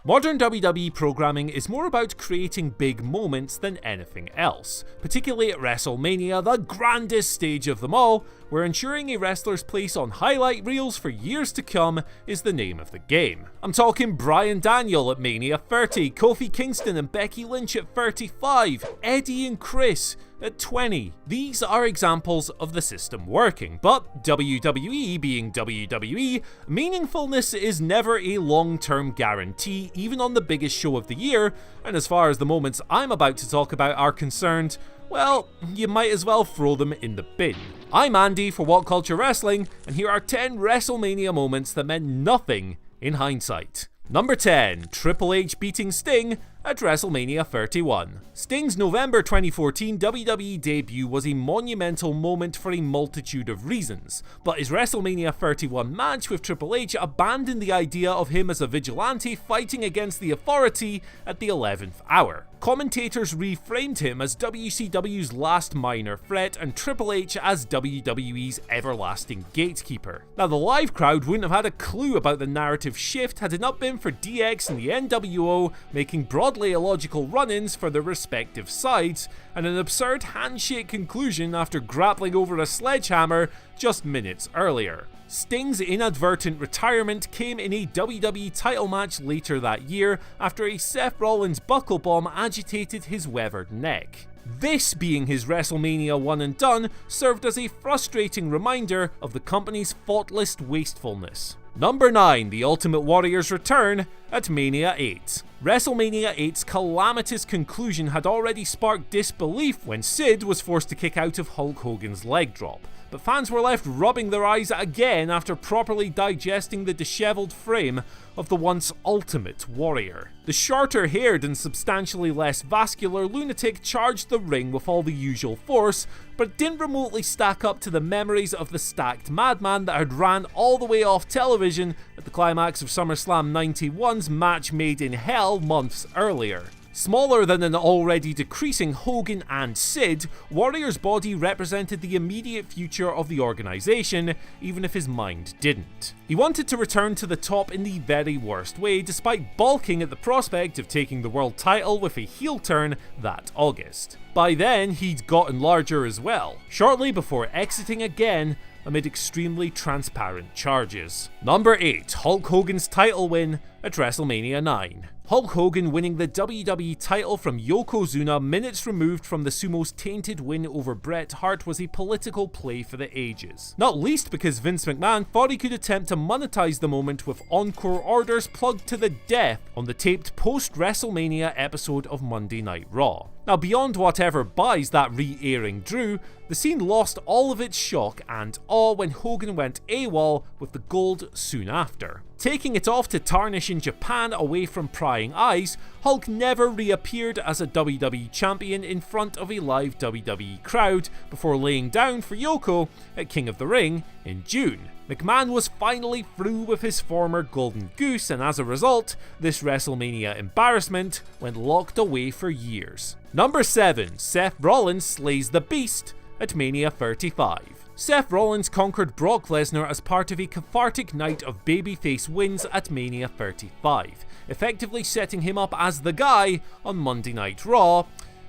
Modern WWE programming is more about creating big moments than anything else, particularly at WrestleMania, the grandest stage of them all, where ensuring a wrestler's place on highlight reels for years to come is the name of the game. I'm talking Bryan Daniel at Mania 30, Kofi Kingston and Becky Lynch at 35, Eddie and Chris at 20. These are examples of the system working, but WWE being WWE, meaningfulness is never a long-term guarantee, even on the biggest show of the year, and as far as the moments I'm about to talk about are concerned, well, you might as well throw them in the bin. I'm Andy for What Culture Wrestling, and here are 10 WrestleMania moments that meant nothing in hindsight. Number 10, Triple H beating Sting at WrestleMania 31. Sting's November 2014 WWE debut was a monumental moment for a multitude of reasons, but his WrestleMania 31 match with Triple H abandoned the idea of him as a vigilante fighting against the authority at the 11th hour. Commentators reframed him as WCW's last minor threat and Triple H as WWE's everlasting gatekeeper. Now, the live crowd wouldn't have had a clue about the narrative shift had it not been for DX and the NWO making broadly illogical run-ins for their respective sides, and an absurd handshake conclusion after grappling over a sledgehammer just minutes earlier. Sting's inadvertent retirement came in a WWE title match later that year after a Seth Rollins buckle bomb agitated his weathered neck. This being his WrestleMania one and done served as a frustrating reminder of the company's thoughtless wastefulness. Number 9, The Ultimate Warrior's return at Mania 8. WrestleMania 8's calamitous conclusion had already sparked disbelief when Sid was forced to kick out of Hulk Hogan's leg drop, but fans were left rubbing their eyes again after properly digesting the disheveled frame of the once Ultimate Warrior. The shorter-haired and substantially less vascular lunatic charged the ring with all the usual force, but didn't remotely stack up to the memories of the stacked madman that had ran all the way off television at the climax of SummerSlam 91's Match Made in Hell months earlier. Smaller than an already decreasing Hogan and Sid, Warrior's body represented the immediate future of the organisation, even if his mind didn't. He wanted to return to the top in the very worst way, despite balking at the prospect of taking the world title with a heel turn that August. By then, he'd gotten larger as well, shortly before exiting again amid extremely transparent charges. Number 8, Hulk Hogan's title win at WrestleMania 9. Hulk Hogan winning the WWE title from Yokozuna minutes removed from the Sumo's tainted win over Bret Hart was a political play for the ages. Not least because Vince McMahon thought he could attempt to monetize the moment with encore orders plugged to the death on the taped post-WrestleMania episode of Monday Night Raw. Now, beyond whatever buys that re-airing drew, the scene lost all of its shock and awe when Hogan went AWOL with the gold soon after. Taking it off to tarnish in Japan away from prying eyes, Hulk never reappeared as a WWE champion in front of a live WWE crowd before laying down for Yoko at King of the Ring in June. McMahon was finally through with his former golden goose, and as a result, this WrestleMania embarrassment went locked away for years. Number 7, Seth Rollins slays the Beast at Mania 35. Seth Rollins conquered Brock Lesnar as part of a cathartic night of babyface wins at Mania 35, effectively setting him up as the guy on Monday Night Raw,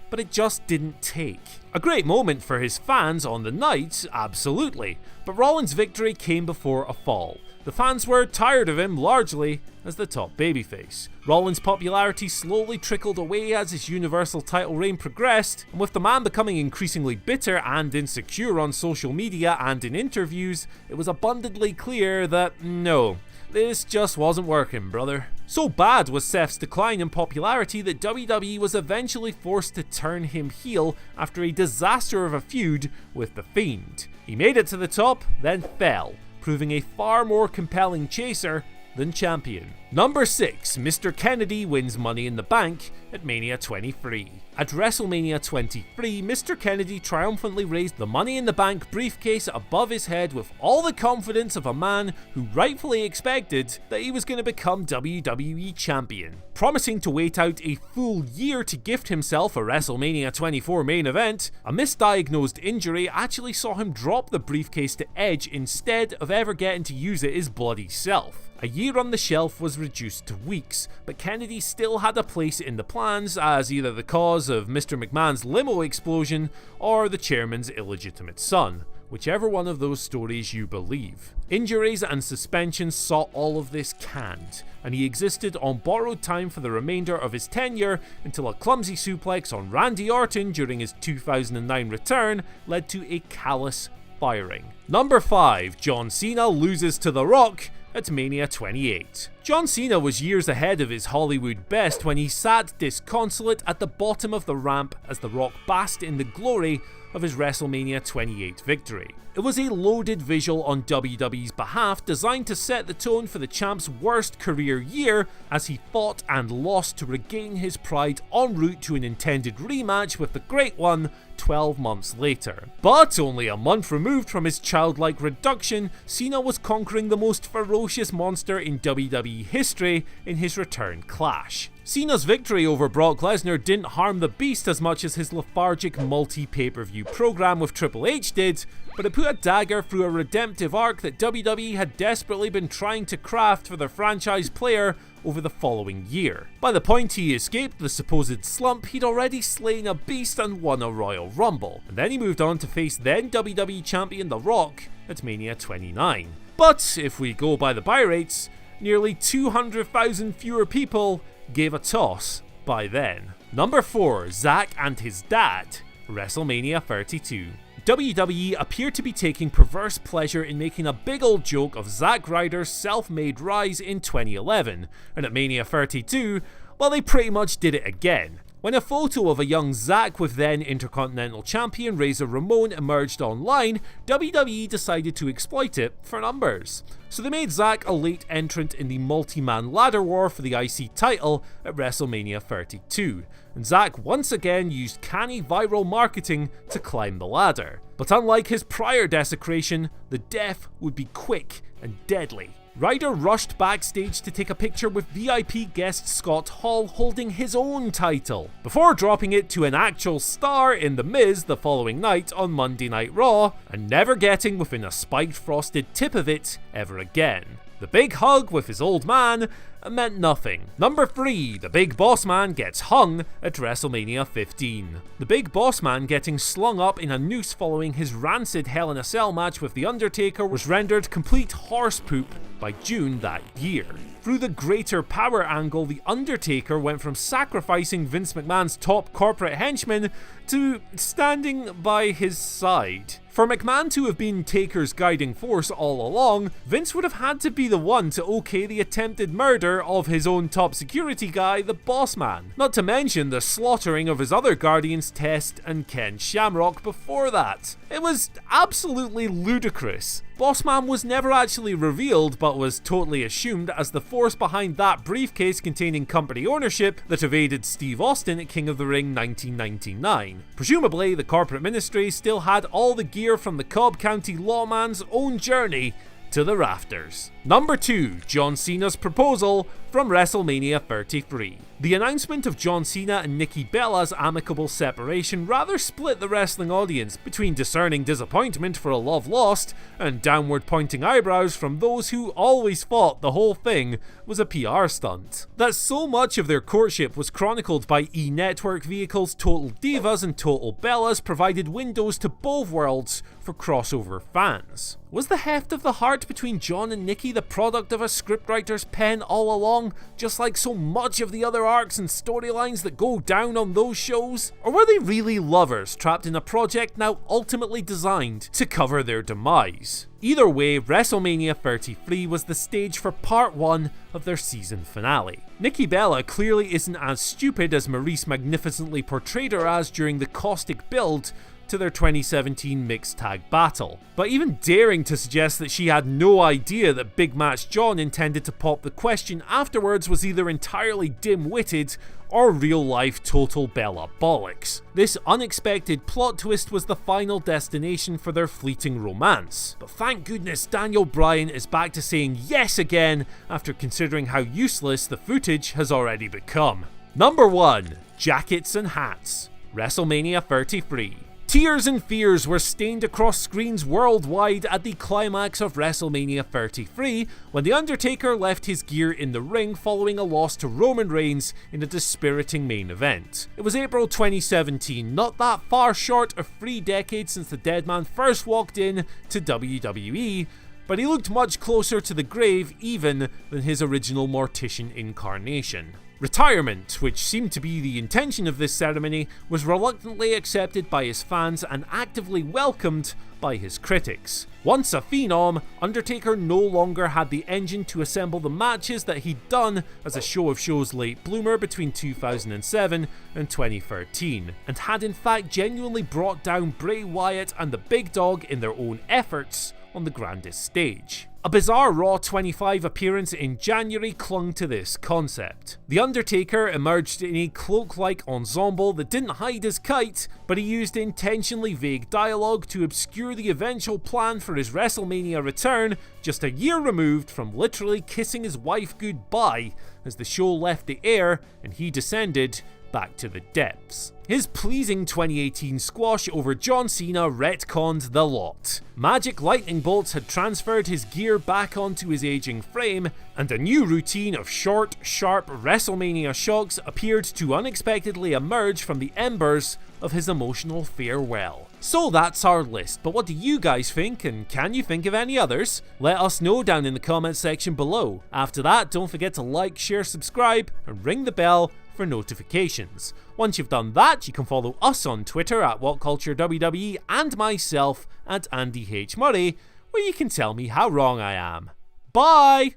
but it just didn't take. A great moment for his fans on the night, absolutely, but Rollins' victory came before a fall. The fans were tired of him largely as the top babyface. Rollins' popularity slowly trickled away as his Universal title reign progressed, and with the man becoming increasingly bitter and insecure on social media and in interviews, it was abundantly clear that no, this just wasn't working, brother. So bad was Seth's decline in popularity that WWE was eventually forced to turn him heel after a disaster of a feud with The Fiend. He made it to the top, then fell, proving a far more compelling chaser than champion. Number 6, Mr. Kennedy wins Money in the Bank at Mania 23. At WrestleMania 23, Mr. Kennedy triumphantly raised the Money in the Bank briefcase above his head with all the confidence of a man who rightfully expected that he was going to become WWE Champion. Promising to wait out a full year to gift himself a WrestleMania 24 main event, a misdiagnosed injury actually saw him drop the briefcase to Edge instead of ever getting to use it his bloody self. A year on the shelf was was reduced to weeks, but Kennedy still had a place in the plans as either the cause of Mr. McMahon's limo explosion or the chairman's illegitimate son, whichever one of those stories you believe. Injuries and suspensions saw all of this canned, and he existed on borrowed time for the remainder of his tenure until a clumsy suplex on Randy Orton during his 2009 return led to a callous firing. Number 5. John Cena loses to The Rock at Mania 28. John Cena was years ahead of his Hollywood best when he sat disconsolate at the bottom of the ramp as The Rock basked in the glory of his WrestleMania 28 victory. It was a loaded visual on WWE's behalf designed to set the tone for the champ's worst career year as he fought and lost to regain his pride en route to an intended rematch with the Great One 12 months later. But only a month removed from his childlike reduction, Cena was conquering the most ferocious monster in WWE history in his return clash. Cena's victory over Brock Lesnar didn't harm the beast as much as his lethargic multi-pay-per-view program with Triple H did, but it put a dagger through a redemptive arc that WWE had desperately been trying to craft for their franchise player over the following year. By the point he escaped the supposed slump, he'd already slain a beast and won a Royal Rumble, and then he moved on to face then WWE champion The Rock at Mania 29. But if we go by the buy rates, nearly 200,000 fewer people gave a toss by then. Number 4. Zack and his dad, WrestleMania 32. WWE appear to be taking perverse pleasure in making a big old joke of Zack Ryder's self-made rise in 2011, and at Mania 32, well, they pretty much did it again. When a photo of a young Zack with then Intercontinental Champion Razor Ramon emerged online, WWE decided to exploit it for numbers. So they made Zack a late entrant in the multi-man ladder war for the IC title at WrestleMania 32, and Zack once again used canny viral marketing to climb the ladder. But unlike his prior desecration, the death would be quick and deadly. Ryder rushed backstage to take a picture with VIP guest Scott Hall holding his own title, before dropping it to an actual star in The Miz the following night on Monday Night Raw, and never getting within a spiked frosted tip of it ever again. The big hug with his old man meant nothing. Number 3. The Big Bossman gets hung at WrestleMania 15. The Big Bossman getting slung up in a noose following his rancid Hell in a Cell match with The Undertaker was rendered complete horse poop by June that year. Through the greater power angle, The Undertaker went from sacrificing Vince McMahon's top corporate henchman to standing by his side. For McMahon to have been Taker's guiding force all along, Vince would have had to be the one to okay the attempted murder of his own top security guy, the Bossman. Not to mention the slaughtering of his other guardians, Test and Ken Shamrock, before that. It was absolutely ludicrous. Bossman was never actually revealed, but was totally assumed as the force behind that briefcase containing company ownership that evaded Steve Austin at King of the Ring 1999. Presumably, the corporate ministry still had all the gear from the Cobb County lawman's own journey to the rafters. Number 2. John Cena's proposal from WrestleMania 33. The announcement of John Cena and Nikki Bella's amicable separation rather split the wrestling audience between discerning disappointment for a love lost and downward pointing eyebrows from those who always thought the whole thing was a PR stunt. That so much of their courtship was chronicled by E-Network vehicles Total Divas and Total Bellas provided windows to both worlds for crossover fans. Was the heft of the heart between John and Nikki the product of a scriptwriter's pen all along, just like so much of the other arcs and storylines that go down on those shows? Or were they really lovers trapped in a project now ultimately designed to cover their demise? Either way, WrestleMania 33 was the stage for part 1 of their season finale. Nikki Bella clearly isn't as stupid as Maurice magnificently portrayed her as during the caustic build to their 2017 mixed tag battle. But even daring to suggest that she had no idea that Big Match John intended to pop the question afterwards was either entirely dim-witted or real-life total Bella bollocks. This unexpected plot twist was the final destination for their fleeting romance. But thank goodness Daniel Bryan is back to saying yes again after considering how useless the footage has already become. Number 1. Jackets and hats, WrestleMania 33. Tears and fears were stained across screens worldwide at the climax of WrestleMania 33 when The Undertaker left his gear in the ring following a loss to Roman Reigns in a dispiriting main event. It was April 2017, not that far short of 3 decades since the dead man first walked in to WWE, but he looked much closer to the grave even than his original mortician incarnation. Retirement, which seemed to be the intention of this ceremony, was reluctantly accepted by his fans and actively welcomed by his critics. Once a phenom, Undertaker no longer had the engine to assemble the matches that he'd done as a Show of Shows late bloomer between 2007 and 2013, and had in fact genuinely brought down Bray Wyatt and the Big Dog in their own efforts on the grandest stage. A bizarre Raw 25 appearance in January clung to this concept. The Undertaker emerged in a cloak-like ensemble that didn't hide his kite, but he used intentionally vague dialogue to obscure the eventual plan for his WrestleMania return, just a year removed from literally kissing his wife goodbye as the show left the air and he descended back to the depths. His pleasing 2018 squash over John Cena retconned the lot. Magic lightning bolts had transferred his gear back onto his aging frame, and a new routine of short, sharp WrestleMania shocks appeared to unexpectedly emerge from the embers of his emotional farewell. So that's our list, but what do you guys think, and can you think of any others? Let us know down in the comments section below. After that, don't forget to like, share, subscribe, and ring the bell for notifications. Once you've done that, you can follow us on Twitter at WhatCultureWWE and myself at Andy H. Murray, where you can tell me how wrong I am. Bye!